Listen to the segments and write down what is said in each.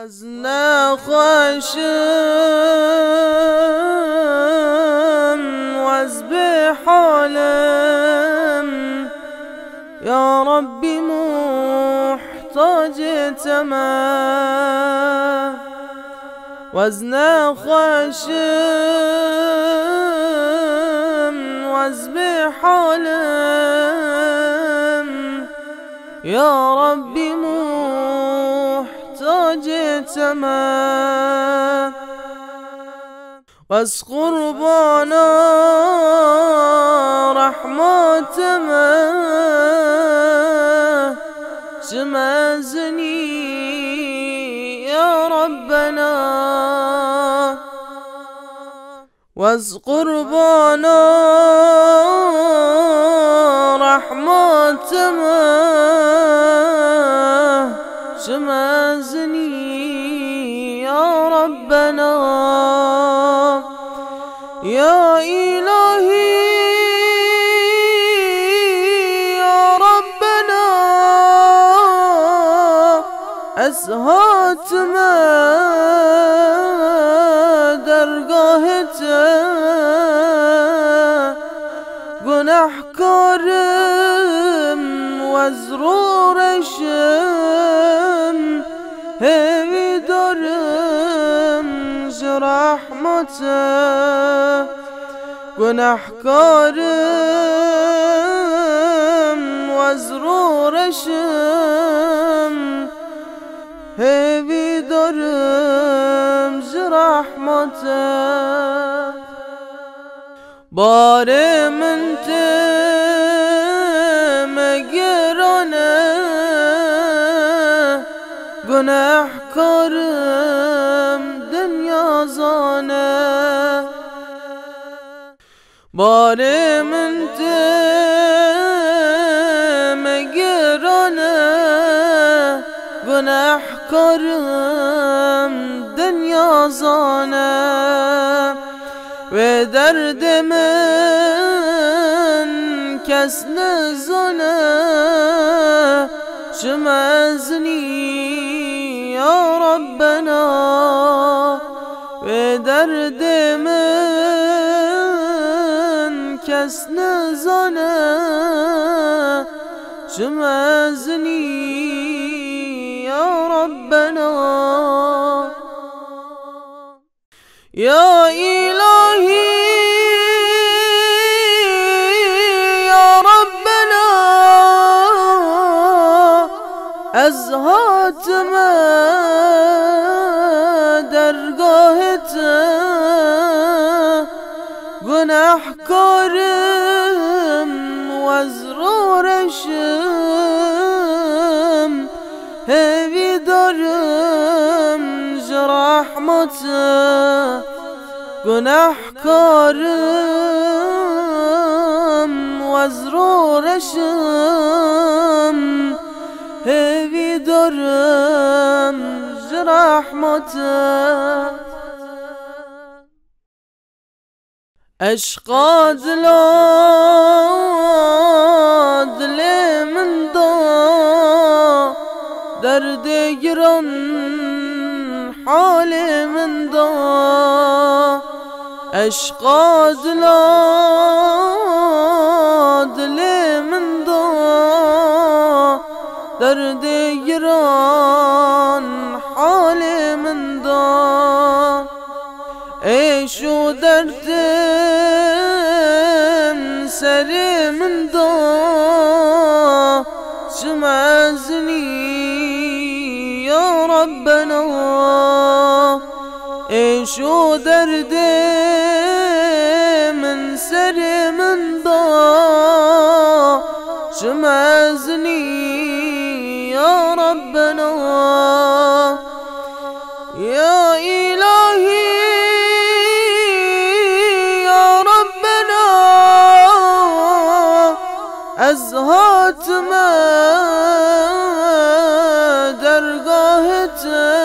وزن خشم وازبح حالم يا ربي محتاج تمام وزن خشم وازبح حالم يا ربي محتاج تمام واس قربانا رحمات ما شمازني يا ربنا واس قربانا رحمات ما شمازني يا ربنا يا إلهي يا ربنا أسهات ما درگاهته گناه کارم وزرورشم همی دارم رحمته گناه کارم وزرورشم همی دارم رحمته بار من مگرانه گناه کارم دنیا زانه بار من مگرانه گناه کارم دنیا زانه و درد من کس نزانه شمازنی یا ربنا و درد من کس نزانه شمازنی یا ربنا يا إلهي يا ربنا أزهات ما درگاهته گناه کارم وزرورشم همی دارم رحمته گناه کارم وزرورشم همی دارم رحمته عشقا دل من دا درد گران حال من دا عشقا دل من دا درد گران حال من دا ایشو دردم سر من دا شمازنی یا ربنا ایشو درد من سر من دا شمازنی یا ربنا یا إلهي يا ربنا أزهات ما درگاهته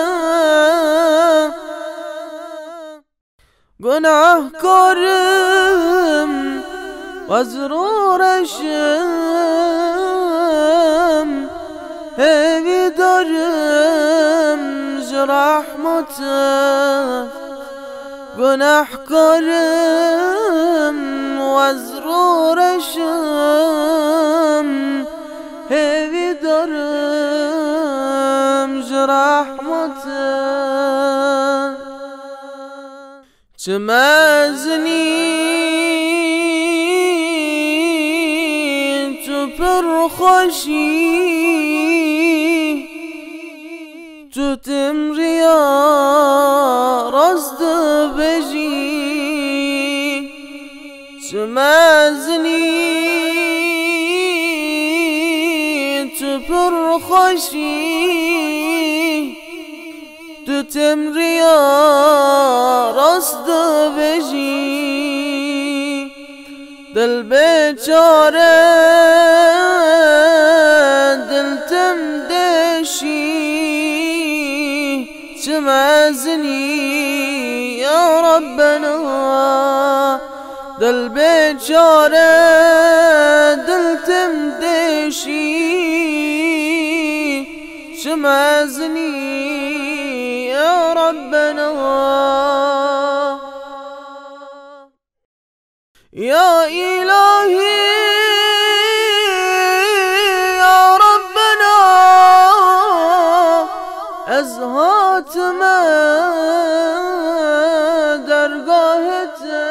گناه کارم وزرورشم همی دارم رحمته günahkarım vazrurşım hevi darım rahmete çmezni tu perxoşi tu temriya razdı beji çmezni tu perxoşi tu temriya razdı beji dil beçare dil temdeşi çmezni ya Rabbena dil beçare dil temdeşi çmezni ya Rabbena ya ilahi ya Rabbena ez hatime dergahete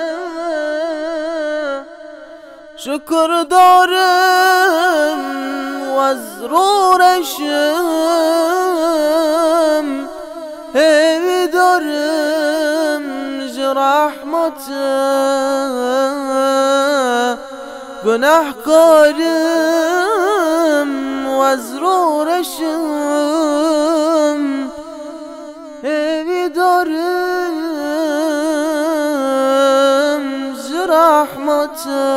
şükür darım vazrureşim hevi darım rahmete günahkarım vazrureşim hevi darım rahmete